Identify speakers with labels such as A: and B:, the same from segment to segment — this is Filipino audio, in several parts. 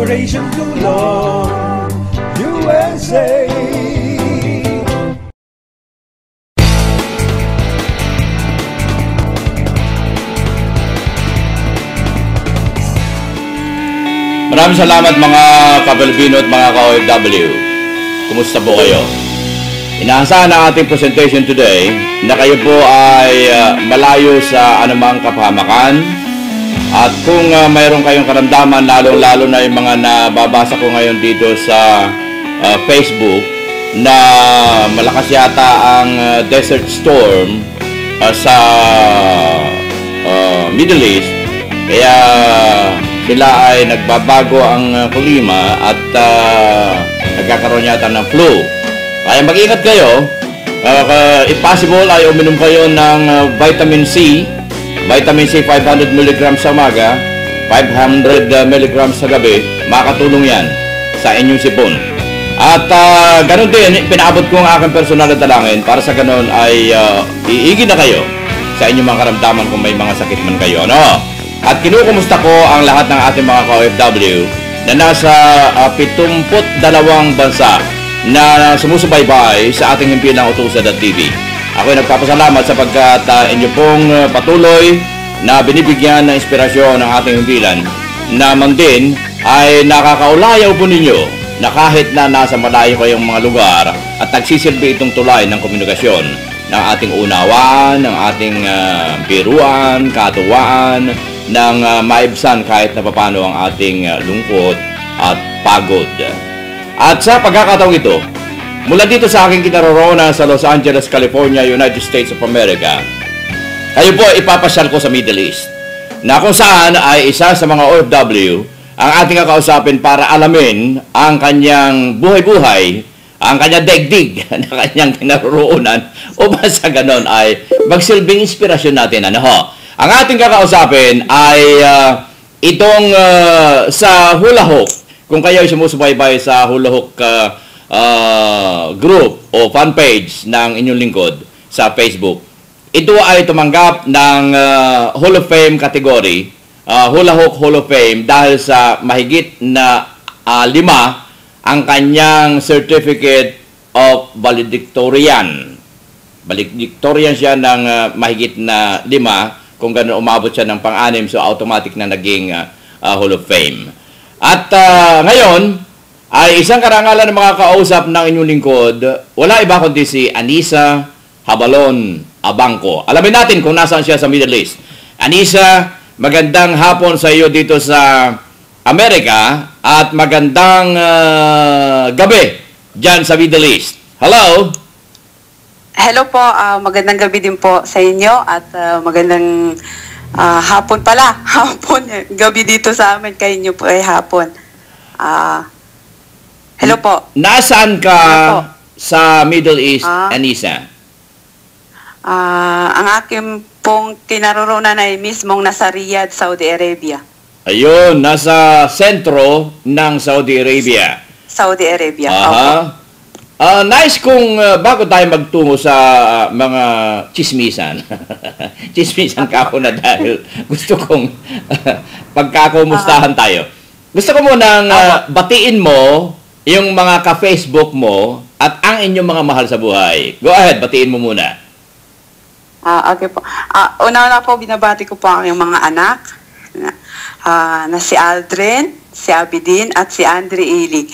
A: Operation Tulong USA.
B: Maraming salamat mga ka-Pilipino at mga ka-OFW. Kumusta po kayo? Inaasahan ang ating presentation today na kayo po ay malayo sa anumang kapahamakan. At kung mayroon kayong karamdaman, lalong-lalo na yung mga nababasa ko ngayon dito sa Facebook na malakas yata ang desert storm sa Middle East. Kaya sila ay nagbabago ang klima at nagkakaroon yata ng flu. Kaya mag-ingat kayo. If possible ay uminom kayo ng vitamin C. Vitamin C 500 mg sa umaga, 500 mg sa gabi. Makakatulong yan sa inyong sipon. At ganun din, pinaabot ko ang aking personal na dalangin para sa ganun ay iigin na kayo sa inyong mga karamdaman kung may mga sakit man kayo. Ano? At kinukumusta ko ang lahat ng ating mga ka-OFW na nasa 72 bansa na sumusubaybay sa ating himpilang Utusan.tv. Ako'y nagpapasalamat sapagkat inyo pong patuloy na binibigyan ng inspirasyon ng ating himpilan na man din ay nakakaulayaw po ninyo na kahit na nasa malayo kayong mga lugar at nagsisilbi itong tulay ng komunikasyon ng ating unawaan, ng ating biruan, katuwaan, ng maibsan kahit na papano ang ating lungkot at pagod. At sa pagkakataong ito, mula dito sa aking kinaroroonan sa Los Angeles, California, United States of America, kayo po ipapasyal ko sa Middle East, na kung saan ay isa sa mga OFW ang ating kakausapin para alamin ang kanyang buhay-buhay, ang kanyang daigdig na kanyang kinaroroonan, o basta ganon ay magsilbing inspirasyon natin. Ano ho? Ang ating kakausapin ay itong sa Hula Hoop. Kung kayo ay sumusubaybay sa Hula Hoop group o fan page ng inyong lingkod sa Facebook, ito ay tumanggap ng Hall of Fame category, Hula Hoop Hall of Fame, dahil sa mahigit na 5 ang kanyang certificate of valedictorian. Valedictorian siya ng mahigit na 5. Kung gano'n umabot siya ng pang-6, so automatic na naging Hall of Fame. At ngayon, ay isang karangalan ng mga kausap ng inyong lingkod, wala iba kundi si Anisa Habalon Abangco. Alamin natin kung nasaan siya sa Middle East. Anisa, magandang hapon sa iyo dito sa Amerika at magandang gabi dyan sa Middle East. Hello?
C: Hello po, magandang gabi din po sa inyo at magandang hapon pala. Hapon, gabi dito sa amin, kayo nyo po ay hapon. Hello po.
B: Nasaan ka sa Middle East, Anisa?
C: Ang aking pong kinaroroonan ay mismong nasa Riyadh, Saudi Arabia.
B: Ayun, nasa sentro ng Saudi Arabia.
C: Saudi Arabia.
B: Aha. Nice kung bago tayo magtungo sa mga chismisan. Chismisan ka ako na dahil gusto kong pagkakumustahan tayo. Gusto ko munang batiin mo yung mga ka-Facebook mo at ang inyong mga mahal sa buhay. Go ahead, batiin mo muna.
C: Okay po. Una-una po, binabati ko po ang yung mga anak na si Aldrin, si Abidin, at si Andre Ili.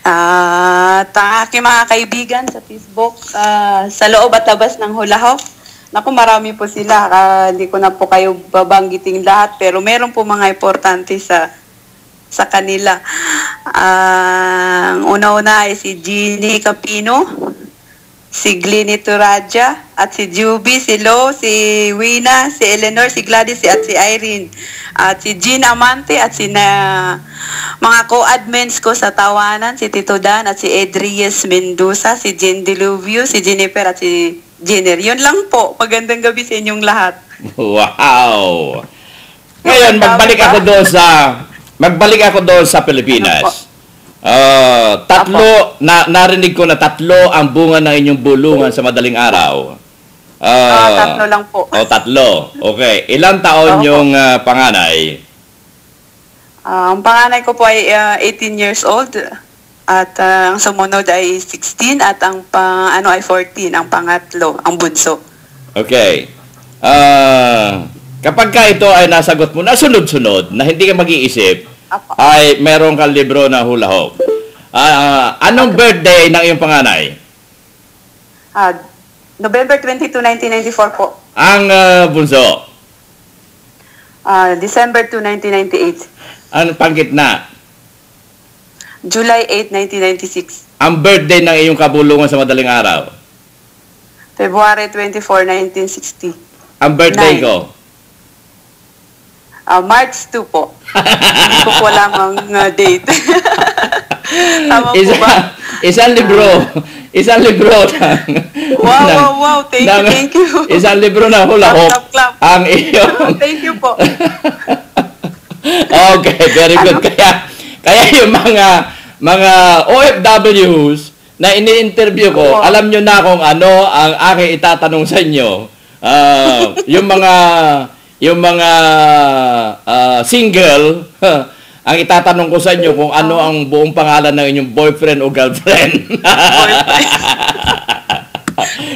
C: At ang aking mga kaibigan sa Facebook, sa loob at labas ng Hula Hoop. Naku, marami po sila. Hindi ko na po kayo babanggiting lahat, pero meron po mga importante sa kanila. Ang una-una ay si Jeannie Capino, si Glini Turaja, at si Juby, si Lo, si Wina, si Eleanor, si Gladys, at si Irene, at si Jean Amante, at si mga co-admins ko sa Tawanan, si Tito Dan, at si Edries Mendoza, si Jen Diluvio, si Jennifer, at si Jenner. Yun lang po. Magandang gabi sa inyong lahat.
B: Wow! Ngayon, magbalik ako doon sa Pilipinas. Narinig ko na 3 ang bunga ng inyong bulungan sa madaling araw.
C: 3 lang po.
B: 3. Okay. Ilang taon yung panganay?
C: Ang panganay ko po ay 18 years old at ang sumunod ay 16 at ang ay 14, ang pangatlo, ang bunso.
B: Okay. Kapag ka ito ay nasagot mo na sunod-sunod, na hindi ka mag-iisip,
C: Apo.
B: ay meron kang libro na hula hoop. Anong birthday ng iyong panganay?
C: November 22, 1994 po.
B: Ang bunso?
C: December 2, 1998.
B: Ang panggitna?
C: July 8, 1996.
B: Ang birthday ng iyong kabulungan sa madaling araw?
C: February 24, 1960.
B: Ang birthday
C: 9.
B: ko?
C: March 2 po. Hindi ko po alam ang date. Tama po ba?
B: Isang libro. Isang libro
C: Wow. Thank you.
B: Isang libro na hula hoop.
C: Clap.
B: Ang iyong...
C: Thank you po.
B: Okay, very good. Kaya yung mga OFWs na ini-interview ko, alam nyo na kung ano ang aking itatanong sa inyo. Yung mga single, ang itatanong ko sa inyo kung ano ang buong pangalan ng inyong boyfriend o girlfriend.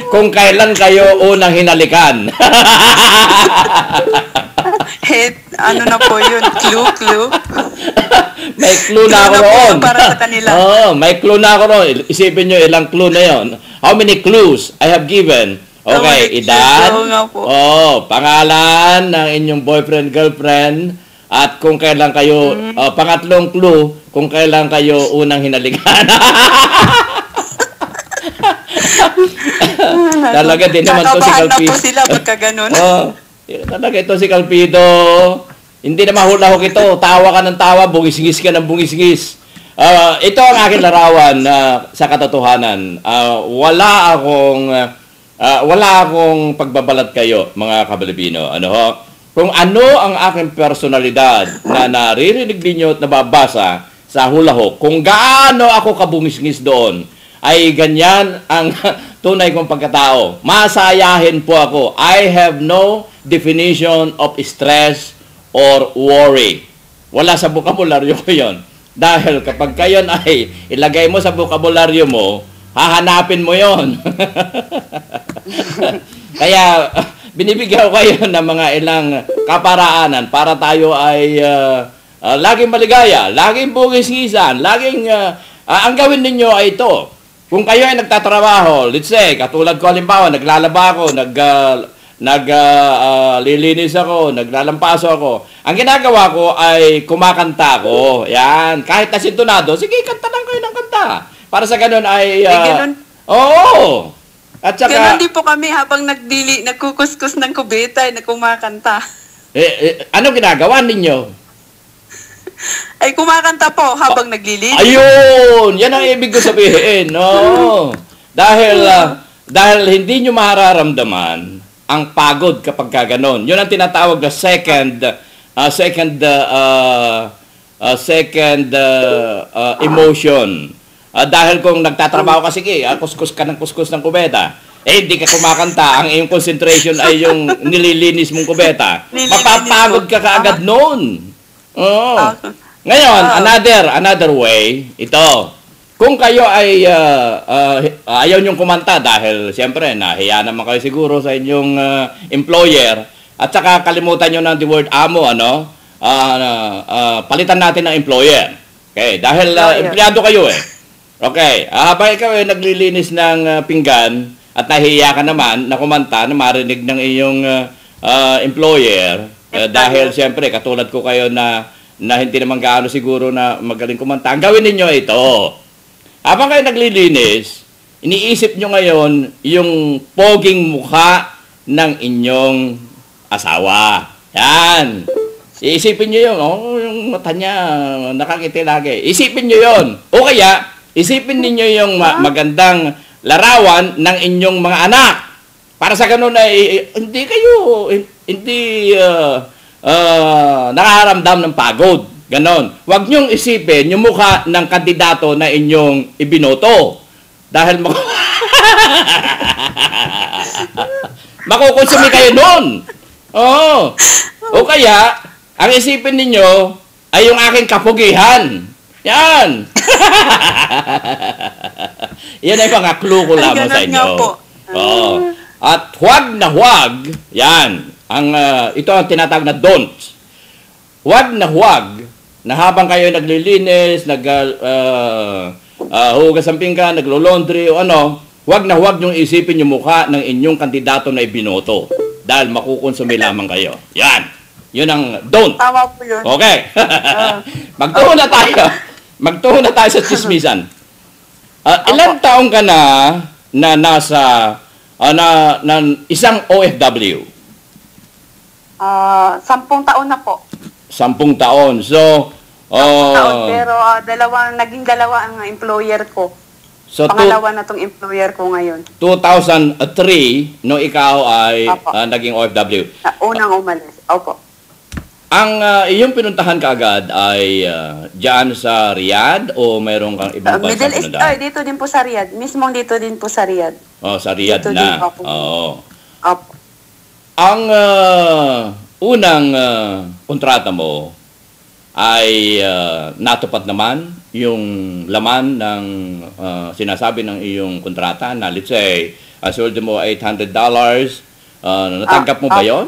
B: Kung kailan kayo unang hinalikan.
C: Ano na po yun? Clue?
B: May clue na ako roon.
C: Para sa kanila.
B: May clue na ako roon. Isipin nyo ilang clue na yon. How many clues I have given? Okay, edad. Pangalan ng inyong boyfriend, girlfriend. At kung kailan kayo, pangatlong clue, kung kailan kayo unang hinalikan. Talaga din naman to si Calpido.
C: Kakabahan na po sila pagka ganun.
B: Talaga ito si Calpido. Hindi na mahulahok ito. Tawa ka ng tawa, bungis-ngis ka ng bungis-ngis. Ito ang aking larawan sa katotohanan. Wala akong pagbabalat kayo, mga Kabalibino. Kung ano ang aking personalidad na naririnig ninyo at nababasa sa hulahok, kung gaano ako kabungis-ngis doon, ay ganyan ang tunay kong pagkatao. Masayahin po ako. I have no definition of stress or worry. Wala sa bokabularyo ko yun. Dahil kapag kayon ay ilagay mo sa bokabularyo mo, hahanapin mo yon. Kaya binibigyan ko kayo ng mga ilang kaparaanan para tayo ay laging maligaya, laging bugis-gisan, laging ang gawin ninyo ay ito. Kung kayo ay nagtatrabaho, let's say, katulad ko halimbawa, naglalaba ako, naglilinis ako, naglalampaso ako. Ang ginagawa ko ay kumakanta ako. Yan. Kahit nasintonado, sige, kanta lang kayo ng kanta. Para sa ganun ay... Oo! At saka...
C: Ganun din po kami habang nagkukuskus ng kubeta ay kumakanta.
B: Ano ginagawa ninyo?
C: Ay kumakanta po habang naglilinis.
B: Ayun! Yan ang ibig ko sabihin. No. Dahil hindi nyo mararamdaman ang pagod kapag gano'n. Yun ang tinatawag na second emotion. Dahil kung nagtatrabaho ka, sige, kuskus ka ng kuskus ng kubeta, hindi ka kumakanta, ang iyong concentration ay yung nililinis mong kubeta, mapapagod ka kaagad noon. Ngayon, another way, ito. Kung kayo ay ayaw niyong kumanta dahil siyempre nahiya naman kayo siguro sa inyong employer at saka kalimutan niyo ng the word amo, palitan natin ng employer. Okay, dahil empleyado kayo eh. Okay, habang ikaw ay naglilinis ng pinggan at nahiya ka naman na kumanta na marinig ng iyong employer, dahil siyempre katulad ko kayo na hindi naman gaano siguro na magaling kumanta. Ang gawin ninyo ito. Habang kayo naglilinis, iniisip nyo ngayon yung poging mukha ng inyong asawa. Yan. Iisipin nyo yun. Yung mata niya nakakiti lagi. Isipin nyo yun. O kaya, isipin ninyo yung magandang larawan ng inyong mga anak. Para sa ganun ay hindi kayo nakaramdam ng pagod. Ganon. Huwag niyong isipin yung mukha ng kandidato na inyong ibinoto. Dahil makukonsumi kayo noon. O kaya, ang isipin ninyo, ay yung aking kapugihan. Yan! Yan ay mga clue ko lamang sa inyo. Oo. At huwag na huwag, yan, ito ang tinatawag na don't. Huwag na habang kayo naglilinis, hugas ang pinggan, naglo-laundry o ano, huwag na huwag niyong isipin yung mukha ng inyong kandidato na ibinoto. Dahil makukonsumi lamang kayo. Yan. Yun ang don't.
C: Tama po yun.
B: Okay. Magtuho na tayo sa chismisan. Ilang taong ka na nasa isang OFW?
C: 10 taon na po.
B: 10 taon. So,
C: 10 taon, pero naging dalawa ang employer ko.
B: So,
C: pangalawa na tong employer ko ngayon.
B: 2003, no ikaw ay naging OFW.
C: Unang umalis. Opo.
B: Ang iyong pinuntahan kaagad ay diyan sa Riyadh o mayroon kang ibang bansa
C: Middle East,
B: pinuntahan?
C: dito din po sa Riyadh. Mismong dito din po sa Riyadh.
B: Oh, sa Riyadh
C: Dito
B: na.
C: din ako.
B: Oo.
C: Opo.
B: Ang unang kontrata mo ay natupad naman yung laman ng sinasabi ng iyong kontrata na let's say, sweldo mo $800. Natanggap mo ba yon?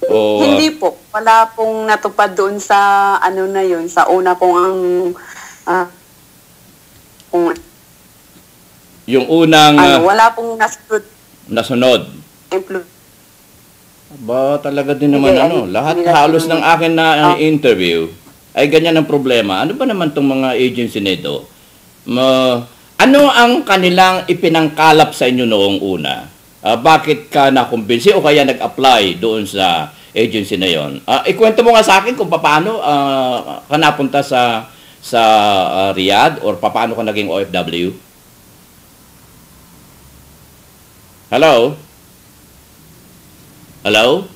B: O,
C: Hindi po. Wala pong natupad doon sa ano na yun, sa una pong
B: yung unang
C: wala pong
B: nasunod. Ba, talaga din naman lahat halos ng akin na interview ay ganyan ang problema. Ano ba naman tong mga agency nito? Ano ang kanilang ipinangkalap sa inyo noong una? Bakit ka nakumbinsi o kaya nag-apply doon sa agency na yon? Ikwento mo nga sa akin kung paano ka napunta sa Riyadh or paano ka naging OFW? Hello? Hello?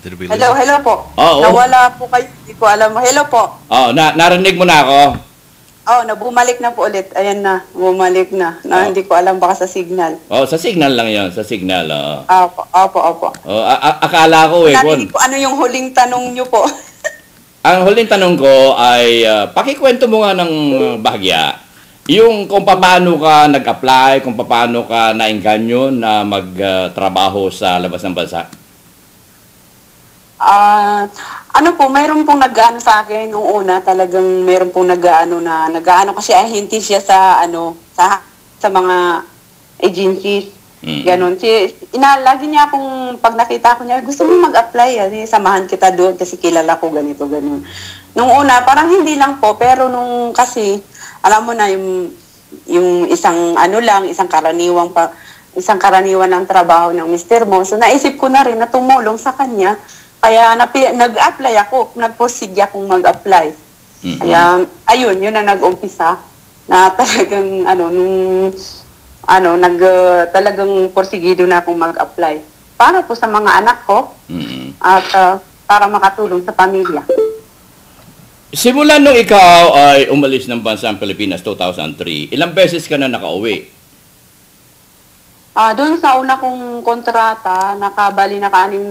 C: Hello po. Nawala po kayo. Hindi ko alam. Hello po.
B: Narinig mo na ako?
C: Bumalik na po ulit. Ayan na. Bumalik na. Hindi ko alam baka sa signal.
B: Sa signal lang yon. Sa signal.
C: Opo.
B: Akala ko
C: Narinig ko ano yung huling tanong nyo po.
B: Ang huling tanong ko ay pakikwento mo nga ng bahagya. Yung kung paano ka nag-apply, kung paano ka naengganyo na magtrabaho sa labas ng bansa.
C: Mayroon pong nag-aano sa akin nung una, talagang mayroon pong nag-aano kasi hindi siya sa sa mga agencies. Ganon. Lagi niya akong pag nakita ko niya, gusto mo mag-apply, samahan kita doon kasi kilala ko ganito, ganon. Nung una, parang hindi lang po, pero nung kasi alam mo na yung isang isang karaniwan ng trabaho ng mister mo. So naisip ko na rin na tumulong sa kanya. Kaya nag-apply ako, nag-proceed akong mag-apply. Kaya ayun, yun na nag-umpisa na talagang talagang porsigido na akong mag-apply. Para po sa mga anak ko at para makatulong sa pamilya.
B: Simula nung ikaw ay umalis ng bansang Pilipinas 2003, ilang beses ka na nakauwi?
C: Doon sa una kong kontrata, naka-6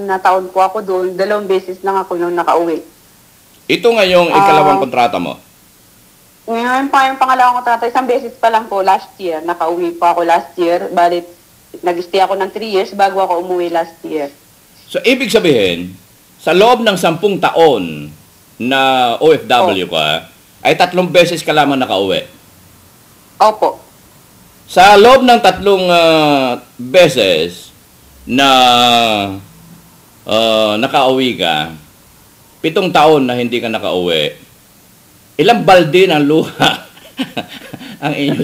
C: na taon po ako doon, 2 beses lang ako nung nakauwi.
B: Ito ngayong ikalawang kontrata mo?
C: Ngayon pa yung pangalawang kontrata, 1 beses pa lang po last year. Nakauwi pa ako last year, balit nag-stay ako ng 3 years bago ako umuwi last year.
B: So, ibig sabihin, sa loob ng 10 taon na OFW ka, ay 3 beses ka lamang nakauwi?
C: Opo.
B: Sa loob ng 3 beses na nakauwi ka, 7 taon na hindi ka nakauwi, ilang balde ng luha ang inyo?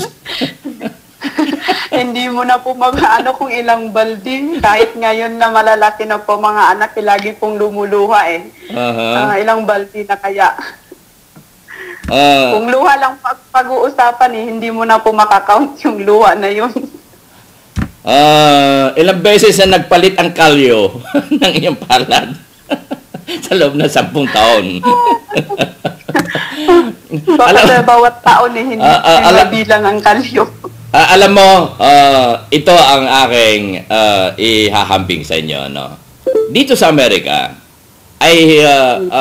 C: Hindi mo na po kung ilang balde. Kahit ngayon na malalaki na po mga anak, lagi pong lumuluha ilang balde na kaya. Kung luha lang pag-uusapan hindi mo na po makakount yung luha na yun.
B: Ilang beses na nagpalit ang kalyo ng iyong palad sa loob ng 10 taon.
C: Baka bawat taon hindi mabilang ang kalyo.
B: Alam mo, ito ang aking ihahambing sa inyo. No? Dito sa Amerika, ay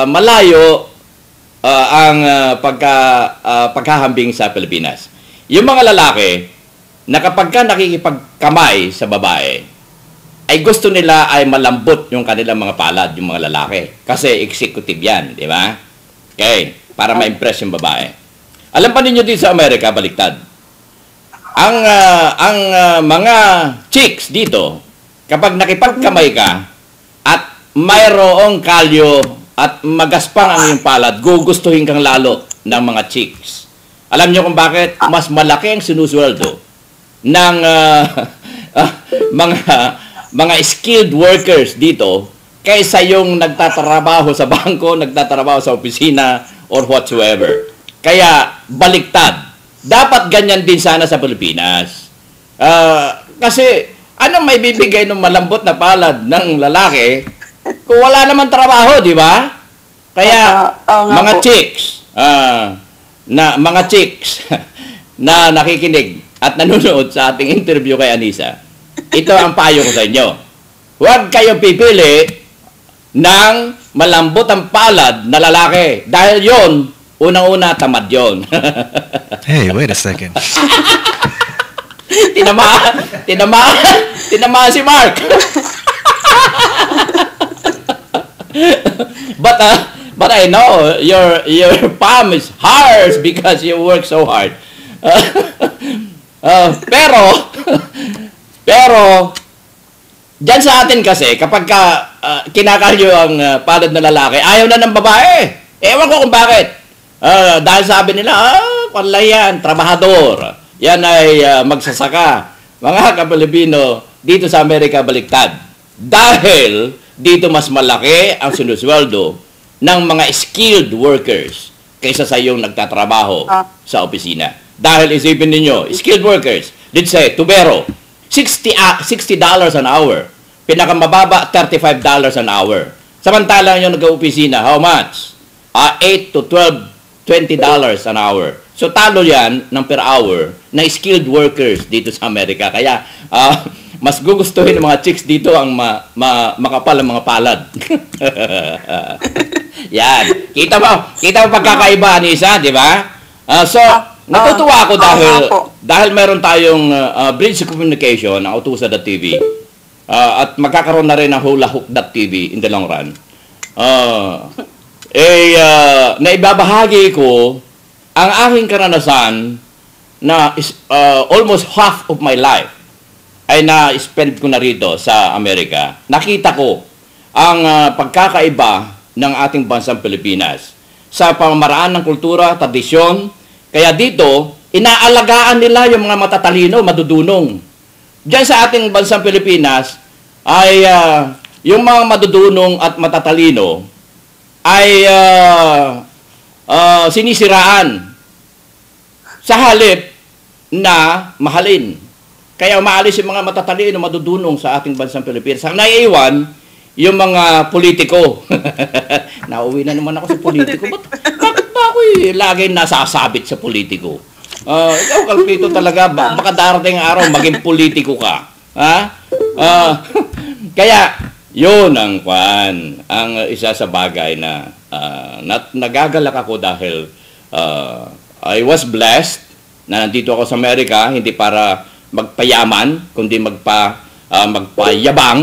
B: malayo pagkahambing sa Pilipinas. Yung mga lalaki na kapag ka nakikipagkamay sa babae, ay gusto nila ay malambot yung kanilang mga palad, yung mga lalaki. Kasi executive yan, di ba? Okay, para ma-impress yung babae. Alam pa ninyo dito sa Amerika, baliktad. Ang mga chicks dito, kapag nakipagkamay ka at mayroong kalyo at magaspang ang iyong palad, gugustuhin kang lalo ng mga chicks. Alam niyo kung bakit? Mas malaki ang sinusweldo ng mga skilled workers dito kaysa yung nagtatrabaho sa bangko, nagtatrabaho sa opisina, or whatsoever. Kaya, baliktad. Dapat ganyan din sana sa Pilipinas. Kasi, ano may bibigay ng malambot na palad ng lalaki kung wala naman trabaho, di ba? Kaya, mga chicks, mga chicks na nakikinig at nanonood sa ating interview kay Anissa, ito ang payo ko sa inyo. Huwag kayong pipili ng malambot ang palad na lalaki. Dahil yon, unang-una, tamad yon.
D: Hey, wait a second.
B: Tinamaan si Mark. But I know your palm is harsh because you work so hard. Pero diyan sa atin kasi kapag kinakalyo ang palad na lalaki, ayaw na ng babae. Ewan ko kung bakit. Dahil sabi nila, wala yan, trabahador. Yan ay magsasaka. Mga Kapilipino, dito sa Amerika baliktad. Dahil dito mas malaki ang sinusweldo ng mga skilled workers kaysa sa yung nagtatrabaho sa opisina. Dahil isipin ninyo, skilled workers, let's say, tubero, $60 an hour. Pinakamababa, $35 an hour. Samantalang yung nag-opisina, how much? 8 to 12, $20 an hour. So, talo yan ng per hour na skilled workers dito sa Amerika. Kaya, mas gugustuhin ng mga chicks dito ang makapal ang mga palad. Yan. Kita mo pagkakaiba, Anissa, di ba? So, natutuwa ako dahil meron tayong bridge communication ng Utusa.tv at magkakaroon na rin ng hulahook.tv in the long run. Naibabahagi ko ang aking karanasan na almost half of my life ay na-spend ko na rito sa Amerika. Nakita ko ang pagkakaiba ng ating bansang Pilipinas sa pamamaraan ng kultura, tradisyon. Kaya dito, inaalagaan nila yung mga matatalino, madudunong. Diyan sa ating bansang Pilipinas ay yung mga madudunong at matatalino ay sinisiraan sa halip na mahalin. Kaya umaalis yung mga matatalino, madudunong sa ating bansang Pilipinas. Ang naiiwan, yung mga politiko. Nauwi na naman ako sa politiko. Bakit ba ako lagi nasasabit sa politiko? Ikaw, Kalpito, talaga, baka darating araw, maging politiko ka. Ha? Kaya, yun ang isa sa bagay na nagagalak ako dahil I was blessed na nandito ako sa Amerika, hindi para magpayaman, kundi magpayabang,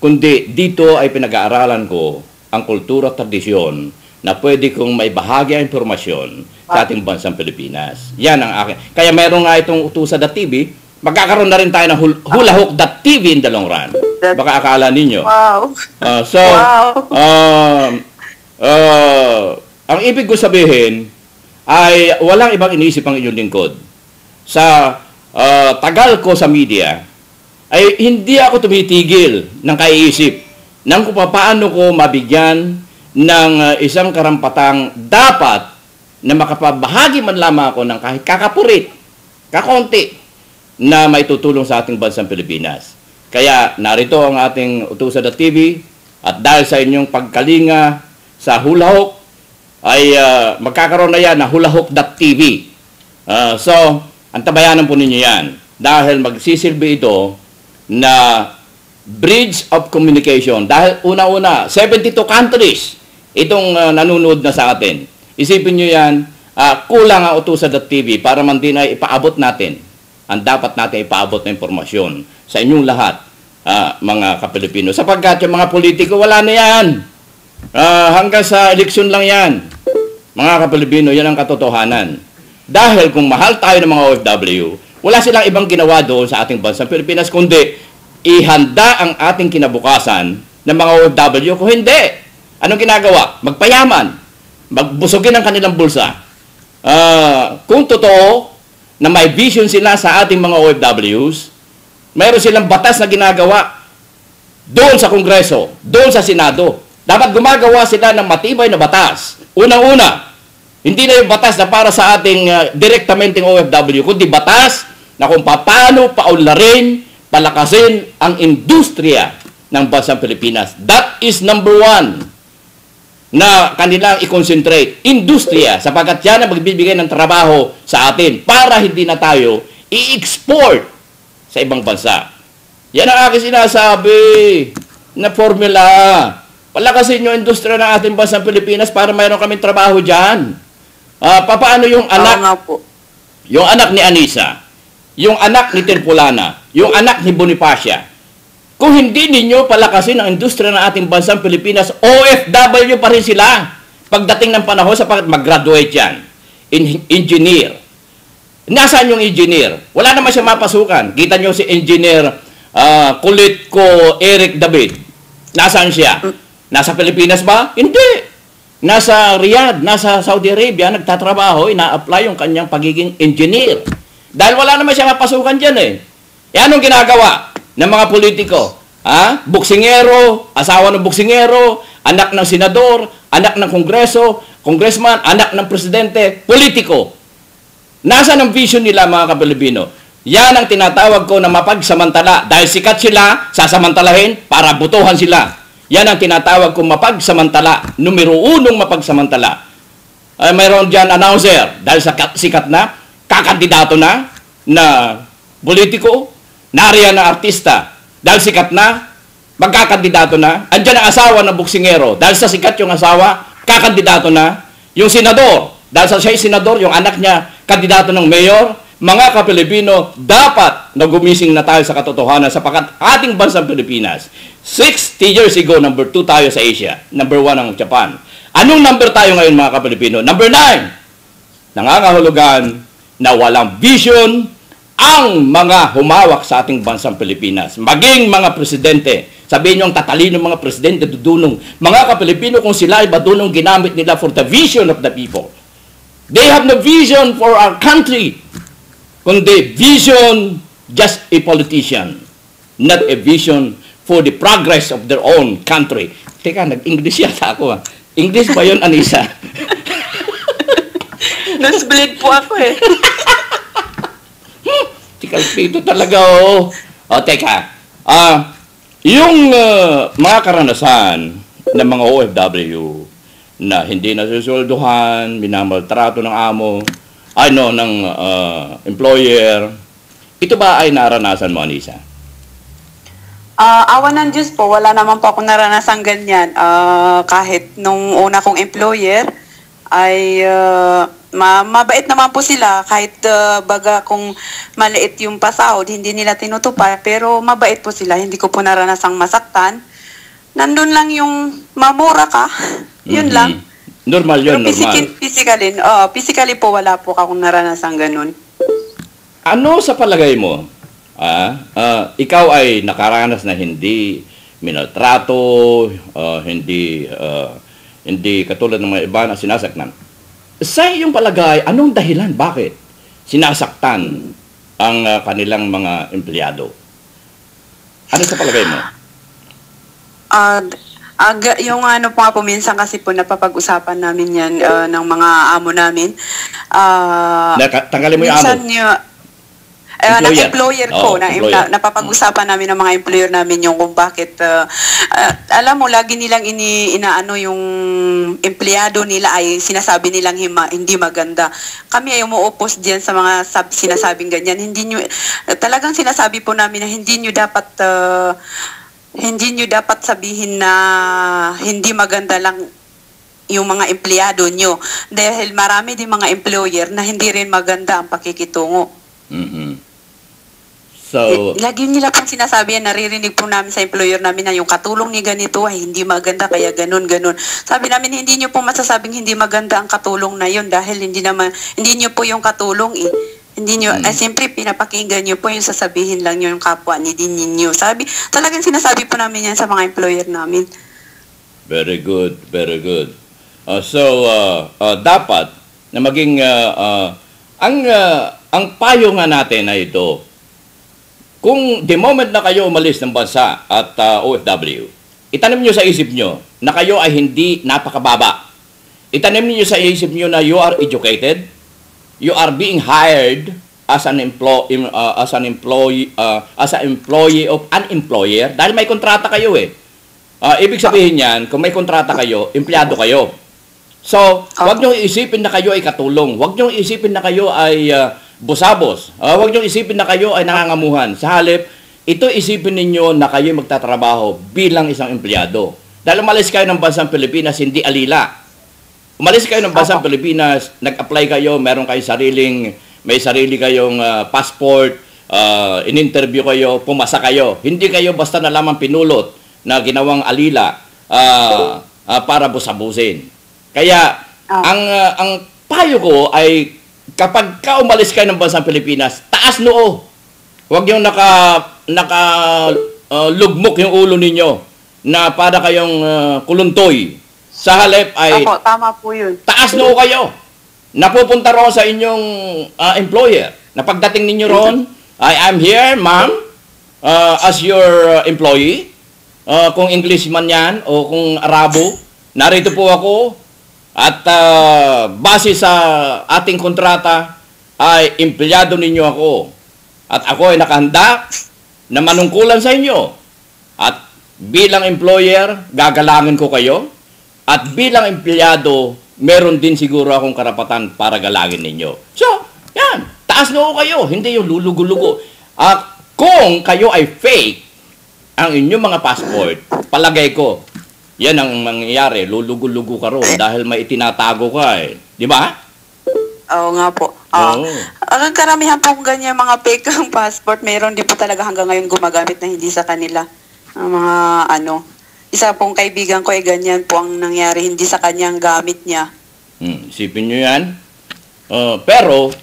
B: kundi dito ay pinag-aaralan ko ang kultura at tradisyon na pwede kong maibahagi ang informasyon sa ating bansang Pilipinas. Yan ang akin. Kaya meron nga itong Utusa.tv, magkakaroon na rin tayo ng hulahook.tv in the long run. Baka akala ninyo.
C: Wow.
B: Ang ibig ko sabihin ay walang ibang iniisip ang inyong lingkod. Sa tagal ko sa media, ay hindi ako tumitigil ng kaiisip ng kung paano ko mabigyan ng isang karampatang dapat na makapabahagi man lamang ako ng kahit kakapurit, kakonti, na may tutulong sa ating bansang Pilipinas. Kaya narito ang ating Utusa.tv at dahil sa inyong pagkalinga sa hulahook, ay magkakaroon na yan na hulahook.tv. So, antabayanan po ninyo yan dahil magsisilbi ito na bridge of communication. Dahil una-una, 72 countries itong nanonood na sa atin. Isipin nyo yan, kulang ang utusan.tv para man din ay ipaabot natin ang dapat natin ipaabot na impormasyon sa inyong lahat, mga Kapilipino. Sapagkat yung mga politiko, wala na yan. Hanggang sa eleksyon lang yan. Mga Kapilipino, yan ang katotohanan. Dahil kung mahal tayo ng mga OFW, wala silang ibang ginawa doon sa ating bansang Pilipinas, kundi ihanda ang ating kinabukasan ng mga OFW. Kung hindi, anong ginagawa? Magpayaman. Magbusogin ang kanilang bulsa. Kung totoo na may vision sila sa ating mga OFWs, mayroon silang batas na ginagawa doon sa Kongreso, doon sa Senado. Dapat gumagawa sila ng matibay na batas. Unang-una, hindi na yung batas na para sa ating direktamenteng OFW, kundi batas na kung paano paunlarin, palakasin ang industriya ng bansang Pilipinas. That is number one na kanilang i-concentrate. Industriya, sapagkat yan ang magbibigay ng trabaho sa atin para hindi na tayo i-export sa ibang bansa. Yan ang aking sinasabi na formula. Palakasin yung industriya ng ating bansang Pilipinas para mayroon kaming trabaho dyan. Paano yung anak? Yung anak ni Anisa, yung anak ni Tirpulana, yung anak ni Bonifacia. Kung hindi ninyo palakasin ang industriya ng ating bansang Pilipinas, OFW pa rin sila. Pagdating ng panahon, sapagkat mag-graduate yan. Engineer. Nasaan yung engineer? Wala naman siya mapasukan. Kita nyo si engineer kulit ko Eric David. Nasaan siya? Nasa Pilipinas ba? Hindi. Nasa Riyadh, nasa Saudi Arabia, nagtatrabaho, ina-apply yung kanyang pagiging engineer. Dahil wala naman siya mapasukan dyan eh. Anong ginagawa ng mga politiko? Buksingero, asawa ng buksingero, anak ng senador, anak ng kongreso, congressman, anak ng presidente, politiko. Nasaan ang vision nila, mga Kapilipino? Yan ang tinatawag ko na mapagsamantala. Dahil sikat sila, sasamantalahin para butuhan sila. Yan ang tinatawag kong mapagsamantala. Numero 1 mapagsamantala. Mayroon dyan announcer, dahil sikat na, kakandidato na politiko, nariyan na artista, dahil sikat na, magkakandidato na. Andyan ang asawa ng buksingero, dahil sa sikat yung asawa, kakandidato na. Yung senador, dahil sa siya senador, yung anak niya, kandidato ng mayor. Mga Kapilipino, dapat na gumising na tayo sa katotohanan sapagkat ating bansang Pilipinas, 60 years ago, number 2 tayo sa Asia. Number 1 ang Japan. Anong number tayo ngayon, mga Kapilipino? Number 9. Nangangahulugan na walang vision ang mga humawak sa ating bansang Pilipinas. Maging mga presidente. Sabihin nyo ang tatalino ng mga presidente, dudunong. Mga Kapilipino, kung sila ay badunong ginamit nila for the vision of the people. They have no vision for our country. Kundi vision, just a politician. Not a vision for the progress of their own country. Teka, nag-English yata ako. English ba yun, Anisa?
C: Nasblade po ako eh.
B: Tikalpito talaga, oh. Teka. Yung mga karanasan ng mga OFW na hindi nasusulduhan, minamaltrato ng amo, ng employer, ito ba ay naranasan mo, Anisa?
C: Awa ng Diyos po, wala naman po ako naranasan ganyan. Kahit nung una kong employer, ay mabait naman po sila. Kahit baga kung maliit yung pasahod, hindi nila tinutupad. Pero mabait po sila, hindi ko po naranasang masaktan. Nandun lang yung mamura ka, yun lang.
B: Normal yun, normal.
C: Physically po, wala po akong naranasan ganun.
B: Ano sa palagay mo? Ikaw ay nakaranas na hindi minaltrato, hindi katulad ng mga iba na sinasaktan. Sa iyong palagay, anong dahilan? Bakit sinasaktan ang kanilang mga empleyado? Ano sa palagay mo?
C: Yung ano po nga po, minsan kasi po napapag-usapan namin yan ng mga amo namin.
B: Tanggalin mo yung amo.
C: Employer ko. Napapag-usapan namin ng mga employer namin yung kung bakit. Alam mo, lagi nilang inaano yung empleyado nila ay sinasabi nilang hindi maganda. Kami ay umuupos diyan sa mga sinasabing ganyan. Talagang sinasabi po namin na hindi nyo dapat sabihin na hindi maganda lang yung mga empleyado nyo. Dahil marami din mga employer na hindi rin maganda ang pakikitungo.
B: So,
C: Lagi nila pong sinasabi yan, naririnig po namin sa employer namin na yung katulong ni ganito ay hindi maganda, kaya ganun. Sabi namin, hindi nyo po masasabing hindi maganda ang katulong na yun dahil hindi nyo po yung katulong eh. Hindi nyo, siyempre pinapakinggan nyo po yung sasabihin lang nyo yung kapwa ni din ninyo. Talagang sinasabi po namin yan sa mga employer namin.
B: very good, very good. Dapat na maging ang payo nga natin na ito, kung the moment na kayo umalis ng bansa at OFW, itanim nyo sa isip nyo na kayo ay hindi napakababa. Itanim nyo sa isip nyo na you are educated, you are being hired as an employee of an employer dahil may kontrata kayo eh. Ibig sabihin niyan, kung may kontrata kayo, empleyado kayo. So, wag niyo isipin na kayo ay katulong. Wag niyo isipin na kayo ay busabos. Wag niyo isipin na kayo ay nangangamuhan. Sa halip, ito isipin ninyo na kayo magtatrabaho bilang isang empleyado. Dahil umalis kayo ng bansang Pilipinas, hindi alila. Umalis kayo ng bansang Pilipinas, nag-apply kayo, meron kayong may sarili kayong passport, in-interview kayo, pumasa kayo. Hindi kayo basta na lamang pinulot na ginawang alila para busabusin. Kaya, ang payo ko ay kapag umalis kayo ng bansang Pilipinas, taas noo. Huwag yung lugmok yung ulo ninyo na para kayong kuluntoy. Sa halip ay
C: Tama po yun.
B: taas noo kayo. Napupunta ron sa inyong employer. Na pagdating ninyo ron, I'm here, ma'am, as your employee. Kung English man yan o kung Arabo, narito po ako. At base sa ating kontrata ay empleyado ninyo ako. At ako ay nakahanda na manungkulan sa inyo. At bilang employer, gagalangin ko kayo. At bilang empleyado, meron din siguro akong karapatan para galangin ninyo. So, yan. Taas noo kayo. Hindi yung lulugo-lugo. At kung kayo ay fake, ang inyong mga passport, palagay ko, yan ang mangyayari, lulugo-lugo ka ron dahil may itinatago ka eh. Di ba?
C: Oo nga po. Ang karamihan pong ganyan mga fake ang passport, mayroon din po talaga hanggang ngayon gumagamit na hindi sa kanila. Ang mga isa pong kaibigan ko ay ganyan po ang nangyari, hindi sa kanyang gamit niya.
B: Isipin nyo yan. Pero,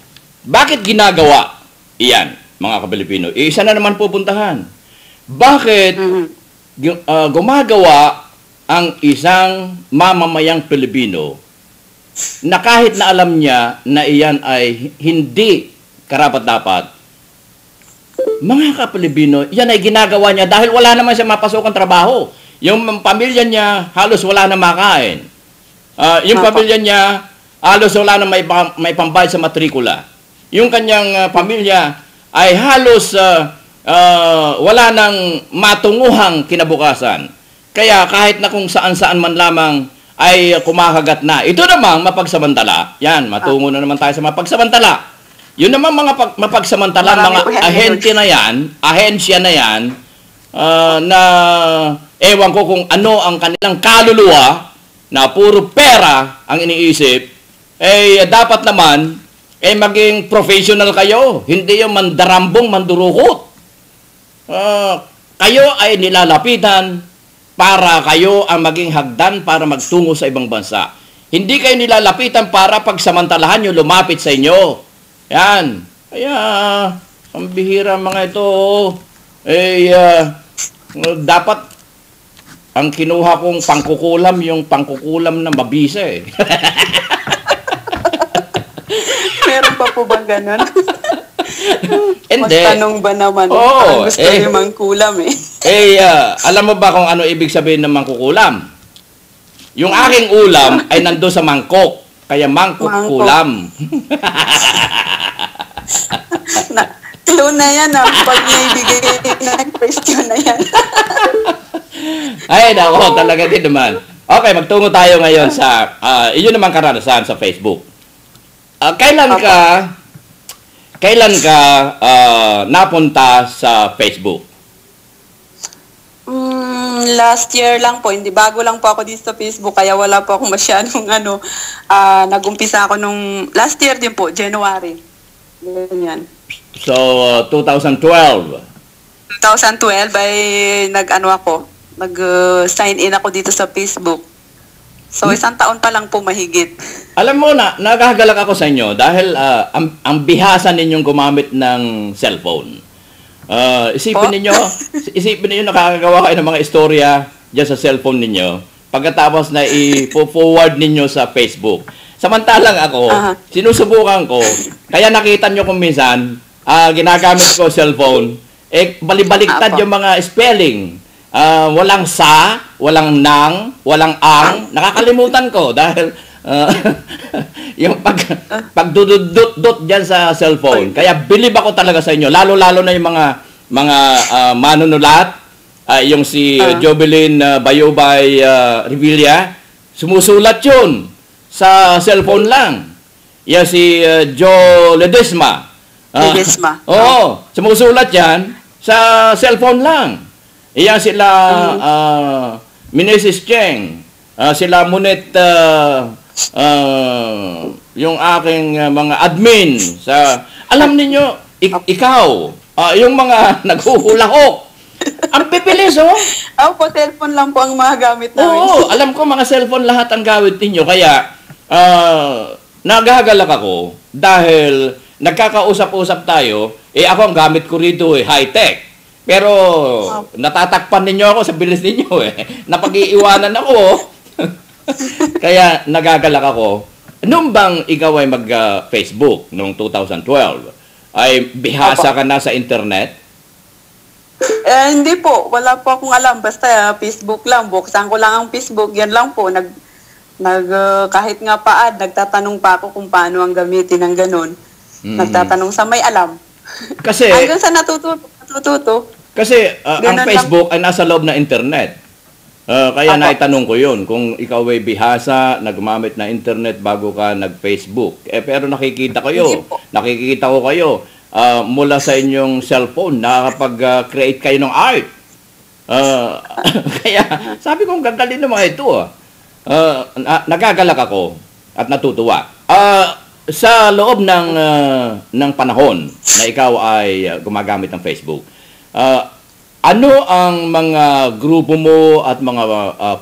B: bakit ginagawa iyan, mga Kapilipino? Isa na naman pupuntahan. Bakit gumagawa ang isang mamamayang Pilipino na kahit na alam niya na iyan ay hindi karapat-dapat, mga Kapilipino, yan ay ginagawa niya dahil wala naman siya mapasokang trabaho. Yung pamilya niya halos wala na makain. Yung pamilya niya halos wala na may pambayad sa matrikula. Yung kanyang pamilya ay halos wala nang matunguhang kinabukasan. Kaya kahit na kung saan-saan man lamang ay kumakagat na. Ito namang mapagsamantala. Yan, matungo na naman tayo sa mapagsamantala. Yun naman mga mapagsamantala, mga ahensya na yan, na ewan ko kung ano ang kanilang kaluluwa na puro pera ang iniisip, dapat naman maging professional kayo. Hindi yung mandarambong, mandurukot. Kayo ay nilalapitan para kayo ang maging hagdan para magtungo sa ibang bansa. Hindi kayo nilalapitan para pagsamantalahan nyo lumapit sa inyo. Yan. Kaya, ang bihira mga ito, dapat ang kinuha kong pangkukulam, yung pangkukulam na mabisa eh.
C: Meron pa po bang ganun?
B: Hindi.
C: Magtanong ba naman? Gusto niyo mangkulam eh.
B: Alam mo ba kung ano ibig sabihin ng mangkukulam? Yung aking ulam ay nandoon sa mangkok. Kaya mangkok-kulam.
C: Clue na yan pag naibigay ng question na yan.
B: Ay, nako, talaga din naman. Okay, magtungo tayo ngayon sa, iyon naman karanasan sa Facebook. Kailan ka napunta sa Facebook?
C: Last year lang po, hindi bago lang po ako dito sa Facebook, kaya wala po akong masyadong nag-umpisa ako nung last year din po, January. Ganyan.
B: So, 2012.
C: 2012 ay nag-sign in ako dito sa Facebook. So, isang taon pa lang po mahigit.
B: Alam mo na, nagagalak ako sa inyo dahil ang bihasa ninyong gumamit ng cellphone. Isipin ninyo nakakagawa kayo ng mga istorya dyan sa cellphone ninyo pagkatapos na i-forward ninyo sa Facebook. Samantalang ako, sinusubukan ko, kaya nakita nyo kung minsan, ginagamit ko cellphone, balibaliktad yung mga spelling. Walang sa, walang nang, walang ang, nakakalimutan ko dahil yung pagdudut dyan sa cellphone. Kaya bilib ako talaga sa inyo. Lalo-lalo na yung mga manunulat. Yung si Jovelyn Bayobay Revilla. Sumusulat yun sa cellphone lang. Yan si Joe Ledesma.
C: Ledesma.
B: Oo. Sumusulat yan sa cellphone lang. Iyan sila Meneses Cheng. Sila Munet yung aking mga admin sa alam niyo ikaw yung mga naghuhulahok ang pipilis
C: po cellphone lang po ang mga gamit namin.
B: Oo, alam ko mga cellphone lahat ang gamit niyo kaya nagagalak ako dahil nagkakausap-usap tayo ako ang gamit ko rito high-tech pero natatakpan ninyo ako sa bilis ninyo napag-iiwanan ako kaya nagagalak ako. Nung bang ikaw ay mag-Facebook noong 2012, ay bihasa ka na sa internet?
C: Hindi po. Wala po akong alam. Basta Facebook lang. Buksan ko lang ang Facebook. Yan lang po. Kahit nga nagtatanong pa ako kung paano ang gamitin ng ganun. Nagtatanong sa may alam.
B: Kasi,
C: hanggang sa natututo.
B: Kasi ang Facebook ay nasa loob na internet. Kaya naitanong ko yun, kung ikaw ay bihasa, nagmamit na internet bago ka nag-Facebook. Pero nakikita ko kayo mula sa inyong cellphone, nakakapag-create kayo ng art. Kaya sabi ko, gagalin ng mga ito. Nagagalak ako at natutuwa. Sa loob ng panahon na ikaw ay gumagamit ng Facebook, ano ang mga grupo mo at mga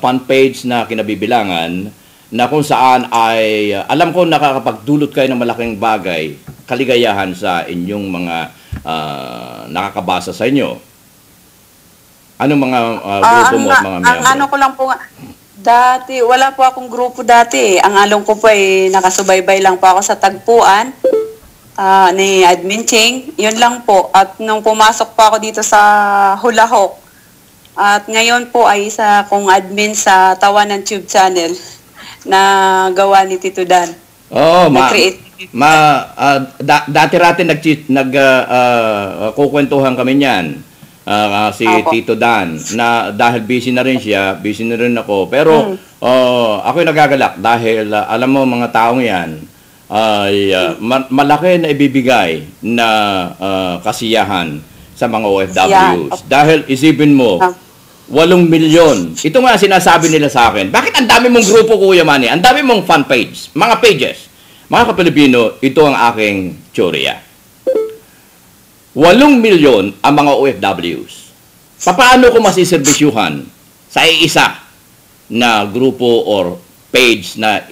B: fan page na kinabibilangan na kung saan ay alam ko nakakapagdulot kayo ng malaking bagay, kaligayahan sa inyong mga nakakabasa sa inyo? Anong mga grupo mo at mga miyembro?
C: Ano ko lang po dati, wala po akong grupo dati. Ang along ko po ay nakasubaybay lang po ako sa tagpuan. Ni Admin Cheng, yun lang po. At nung pumasok po ako dito sa Hulahok, at ngayon po ay isa kong admin sa Tawanan Tube Channel na gawa ni Tito Dan.
B: Oo, dati-rati kukwentuhan kami niyan. Si Tito Dan, na dahil busy na rin siya, busy na rin ako. Pero ako'y nagagalak dahil alam mo mga taong yan, ay malaki na ibibigay na kasiyahan sa mga OFWs. Dahil isipin mo, 8 milyon. Ito nga sinasabi nila sa akin. Bakit ang dami mong grupo, Kuya Manny? Ang dami mong fan page, mga pages. Mga Kapilipino, ito ang aking teorya. 8 milyon ang mga OFWs. Paano ko masiserbisyuhan sa isa na grupo or page na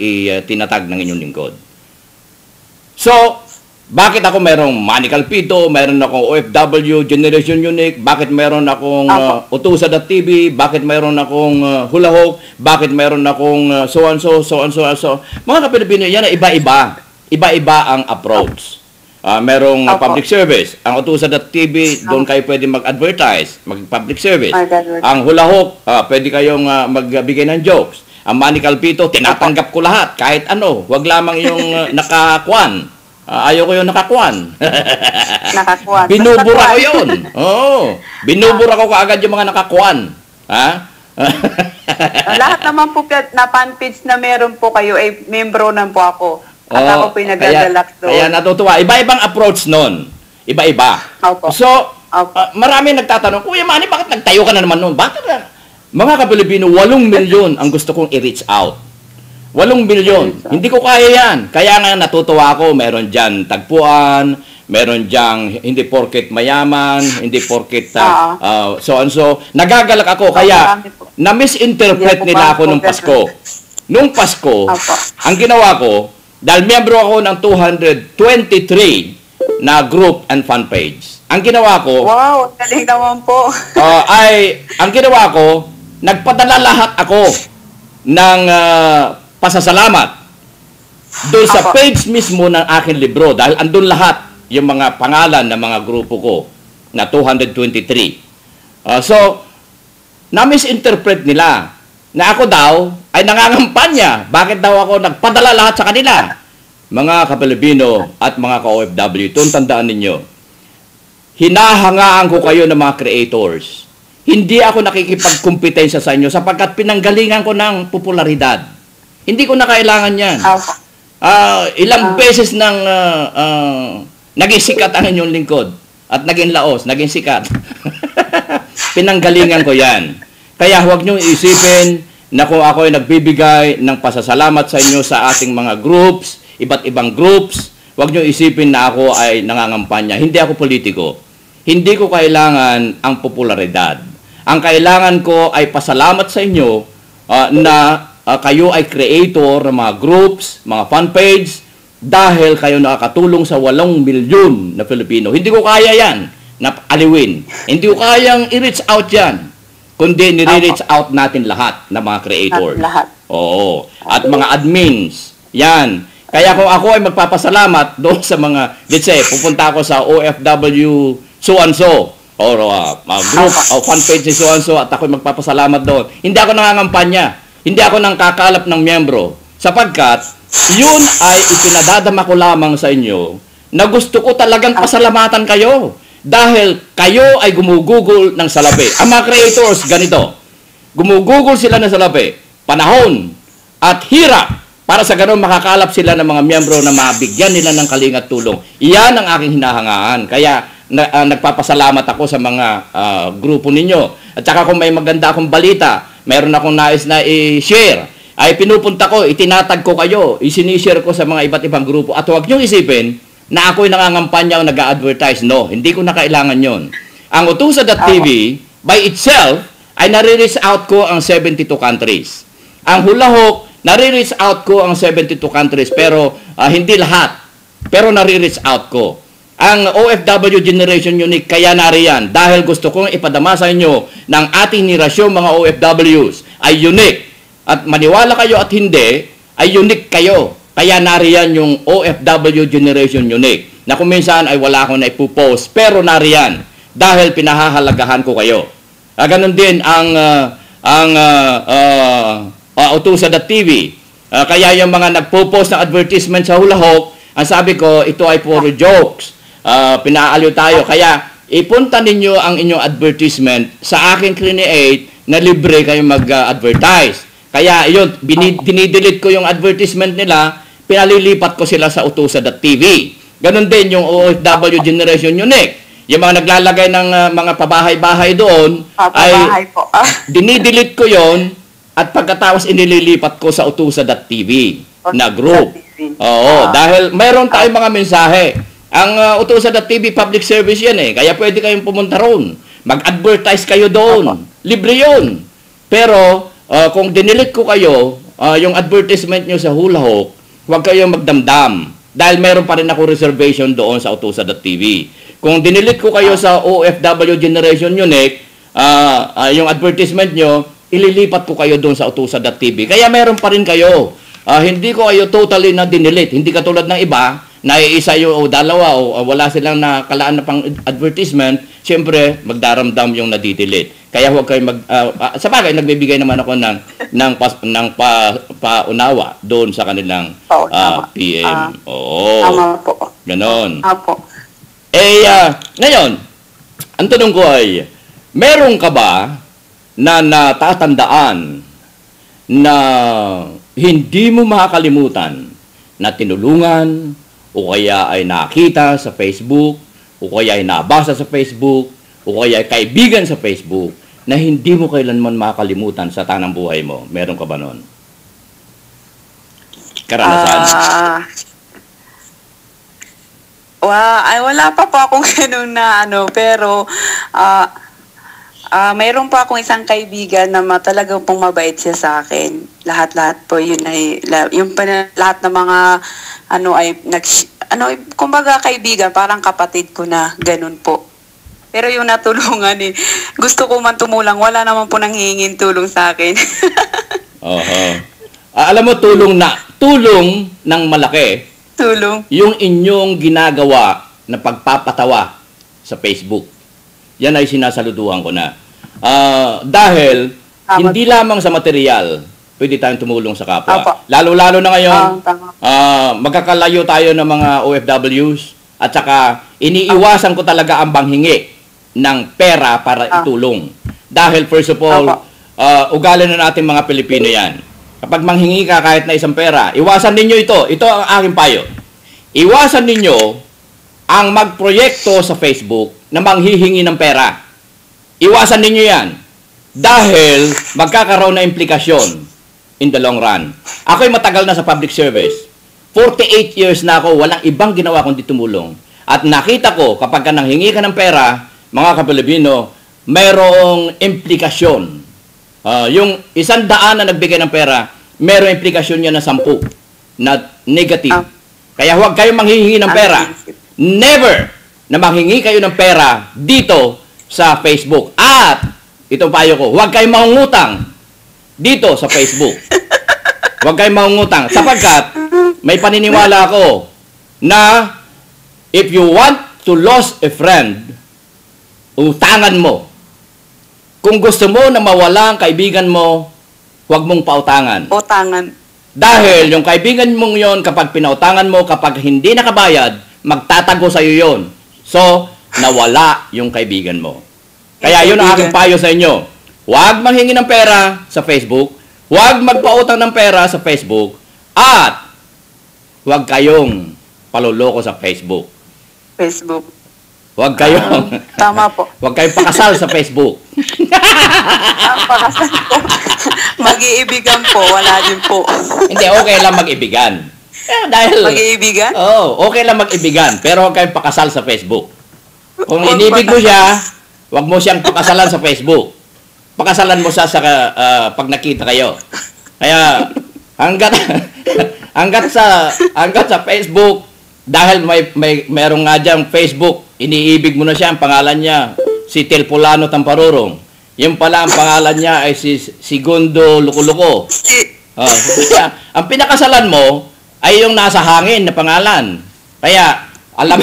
B: tinatag ng inyong lingkod? So, bakit ako merong Manny Calpito, meron akong OFW, Generation Unique, bakit meron akong Utusa.tv, bakit meron akong Hulahok, bakit meron akong so-and-so. Mga Kapilipino, yan ay iba-iba. Iba-iba ang approach. Merong public service. Ang Utusa.tv, doon kayo pwede mag-advertise, mag-public service. Ang Hulahok, pwede kayong magbigay ng jokes. Ang Manny Calpito, tinatanggap ko lahat, kahit ano. Huwag lamang yung nakakuan. Ayaw ko yung nakakuan.
C: Nakakuan.
B: Binubura ko yun. Oo. Binubura ko kaagad yung mga nakakuan. Ha?
C: Lahat naman po na fan page na meron po kayo, ay membro na po ako. At ako po yung nagagalak doon.
B: Kaya natutuwa. Iba-ibang approach nun. Iba-iba.
C: Opo.
B: So, marami nagtatanong, Kuya Manny, bakit nagtayo ka na naman nun? Bakit na? Mga ka-Pilipino, 8 milyon ang gusto kong i-reach out. 8 milyon. Hindi ko kaya yan. Kaya nga natutuwa ako, meron dyan tagpuan, meron dyan hindi porket mayaman, hindi porket so and so. Nagagalak ako, kaya na-misinterpret nila ako nung Pasko. Nung Pasko, ang ginawa ko, dahil miyembro ako ng 223 na group and fan page. Ang ginawa ko,
C: wow, galing naman po.
B: ang ginawa ko, nagpadala lahat ako ng pasasalamat doon sa page mismo ng aking libro dahil andun lahat yung mga pangalan ng mga grupo ko na 223. So, na-misinterpret nila na ako daw ay nangangampanya. Bakit daw ako nagpadala lahat sa kanila? Mga ka-Pilipino at mga ka-OFW, itong tandaan ninyo, hinahangaan ko kayo ng mga creators. Hindi ako nakikipagkumpetensya sa inyo sapagkat pinanggalingan ko ng popularidad. Hindi ko na kailangan yan. Ilang beses nang naging sikat ang inyong lingkod at naging laos, naging sikat. Pinanggalingan ko yan. Kaya huwag niyong isipin na kung ako ay nagbibigay ng pasasalamat sa inyo sa ating mga groups, iba't ibang groups, huwag niyong isipin na ako ay nangangampanya. Hindi ako politiko. Hindi ko kailangan ang popularidad. Ang kailangan ko ay pasalamat sa inyo na kayo ay creator ng mga groups, mga fan page, dahil kayo nakakatulong sa 8 milyon na Pilipino. Hindi ko kaya yan na aliwin. Hindi ko kayang i-reach out yan. Kundi nire-reach out natin lahat ng mga creators.
C: Lahat.
B: Oo. At mga admins. Yan. Kaya kung ako ay magpapasalamat doon sa mga, let's say, pupunta ako sa OFW so-and-so or group o fan page ni so-and-so at ako ay magpapasalamat doon. Hindi ako nangangampanya. Hindi ako nang kakalap ng miyembro. Sapagkat, yun ay ipinadadama ko lamang sa inyo na gusto ko talagang pasalamatan kayo. Dahil kayo ay gumugugol ng salapi. Ang mga creators, ganito. Gumugugol sila ng salapi. Panahon at hirap para sa ganun makakalap sila ng mga miyembro na mabigyan nila ng kalingat tulong. Iyan ang aking hinahangaan. Kaya nagpapasalamat ako sa mga grupo ninyo. At saka kung may maganda akong balita, mayroon akong nais na i-share, ay pinupunta ko, itinatag ko kayo, isinishare ko sa mga iba't ibang grupo. At huwag niyong isipin na ako'y nangangampanya o nag-a-advertise. No, hindi ko na kailangan yon. Ang Utusa.tv, by itself, ay nare-reach out ko ang 72 countries. Ang Hulahok, nare-reach out ko ang 72 countries, pero hindi lahat. Pero nare-reach out ko. Ang OFW Generation Unique, kaya nariyan. Dahil gusto kong ipadama sa inyo ng ating nirasyon mga OFWs ay unique. At maniwala kayo at hindi, ay unique kayo. Kaya nariyan yung OFW Generation Unique na kung minsan ay wala akong naipupost pero nariyan dahil pinahahalagahan ko kayo. Ganon din ang Utusa.tv. Kaya yung mga nagpo-post ng advertisement sa Hulahok, ang sabi ko, ito ay puro jokes. Pinaaliw tayo. Kaya ipunta ninyo ang inyong advertisement sa aking create na libre kayo mag-advertise. Kaya yun, dinidelete ko yung advertisement nila, pinalilipat ko sila sa Utusa.tv. Ganon din yung OFW Generation Unique. Yung mga naglalagay ng mga pabahay-bahay doon, ay dinidelete ko yon at pagkatapos inililipat ko sa Utusa.tv na group. Oo, dahil mayroon tayong mga mensahe. Ang Utusa.tv public service yan eh, kaya pwede kayong pumunta roon. Mag-advertise kayo doon. Libre yun. Pero, kung dinilit ko kayo, yung advertisement nyo sa Hulahok, huwag kayong magdamdam. Dahil meron pa rin ako reservation doon sa Utusa.tv. Kung dinilit ko kayo sa OFW Generation Unique, yung advertisement nyo, ililipat ko kayo doon sa Utusa.tv. Kaya meron pa rin kayo. Hindi ko kayo totally na dinilit. Hindi katulad ng iba, na isa yung o dalawa o wala silang nakalaan na pang advertisement, siyempre magdaramdam yung nadidelete. Kaya huwag kayo sa bagay nagbibigay naman ako ng paunawa doon sa kanilang PM. Oo.
C: Tama po.
B: Ganon.
C: Apo.
B: Ngayon, ang tanong ko ay, meron ka ba na natatandaan na hindi mo makakalimutan na tinulungan o kaya ay nakita sa Facebook, o kaya ay nabasa sa Facebook, o kaya ay kaibigan sa Facebook, na hindi mo kailanman makakalimutan sa tanang buhay mo? Meron ka ba nun? Karanasan.
C: Wala pa po akong ganun na pero mayroon pa akong isang kaibigan na talagang pong mabait siya sa akin. Lahat-lahat po yun ay lahat ng mga kumbaga kaibigan, parang kapatid ko na ganun po. Pero yung natulungan gusto ko man tumulong, wala naman po nanghihinging tulong sa akin.
B: Oho. Alam mo, tulong ng malaki.
C: Tulong.
B: Yung inyong ginagawa na pagpapatawa sa Facebook. Yan ay sinasaluduhan ko na. Dahil hindi lamang sa material pwede tayong tumulong sa kapwa. Lalo-lalo na ngayon, magkakalayo tayo ng mga OFWs at saka iniiwasan ko talaga ang banghingi ng pera para itulong. Dahil first of all, ugali na natin mga Pilipino yan. Kapag manghingi ka kahit na isang pera, iwasan ninyo ito. Ito ang aking payo. Iwasan ninyo ang magproyekto sa Facebook na manghihingi ng pera. Iwasan ninyo yan. Dahil magkakaroon na implikasyon in the long run. Ako'y matagal na sa public service. 48 years na ako, walang ibang ginawa kundi tumulong. At nakita ko, kapag nanghingi ka ng pera, mga Kapilipino, mayroong implikasyon. Yung 100 na nagbigay ng pera, mayroong implikasyon niya na 10 na negative. Kaya huwag kayong manghihingi ng pera. Never na manghingi kayo ng pera dito sa Facebook. At, itong payo ko, huwag kayong mangungutang dito sa Facebook. Huwag kayong mangungutang. Sapagkat, may paniniwala ako na if you want to lose a friend, utangan mo. Kung gusto mo na mawala ang kaibigan mo, huwag mong pautangan.
C: Utangan.
B: Dahil yung kaibigan mong yon, kapag pinautangan mo, kapag hindi nakabayad, magtatago sa iyo yon. So, nawala yung kaibigan mo. Kaya yun ang aking payo sa inyo. Huwag manghingi ng pera sa Facebook, huwag magpautang ng pera sa Facebook, at huwag kayong paluloko sa Facebook. Huwag kayong
C: tama po.
B: Huwag kayong pakasal sa Facebook.
C: Ang pakasal po. Mag-iibigan po, wala din po.
B: Hindi, okay lang mag-ibigan. Dahil
C: mag-iibigan?
B: Okay lang mag-ibigan, pero huwag kayong pakasal sa Facebook. Kung inibig mo siya, huwag mo siyang pakasalan sa Facebook. Pakasalan mo siya sa pag nakita kayo. Kaya hanggat sa Facebook, dahil mayroong nga diyang Facebook, iniibig mo na siya, ang pangalan niya, si Telpolano Tamparurong. Yung pala, ang pangalan niya ay si Segundo Lukuluko. Ang pinakasalan mo ay yung nasa hangin na pangalan. Kaya, alam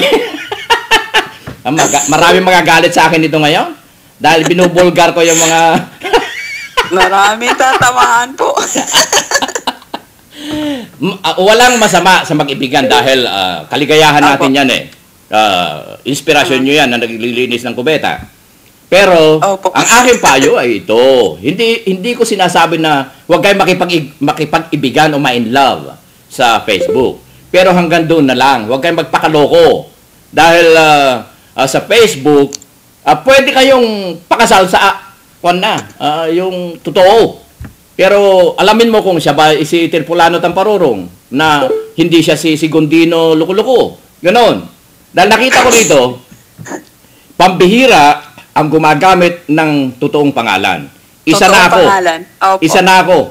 B: marami magagalit sa akin dito ngayon. Dahil binubulgar ko yung mga...
C: Marami tatamaan po.
B: Walang masama sa mag-ibigan dahil kaligayahan natin yan eh. Inspirasyon nyo yan na naglilinis ng kubeta. Pero, ang aking payo ay ito. Hindi ko sinasabi na huwag kayong makipag-ibigan o ma-in love sa Facebook. Pero hanggang doon na lang. Huwag kayong magpakaloko. Dahil sa Facebook, pwede kayong pakasal sa yung totoo. Pero alamin mo kung siya ba si Telpolano Tamparurong na hindi siya si Segundino Lukuluko. Ganon. Dahil nakita ko dito, pambihira ang gumagamit ng totoong pangalan. Isa na ako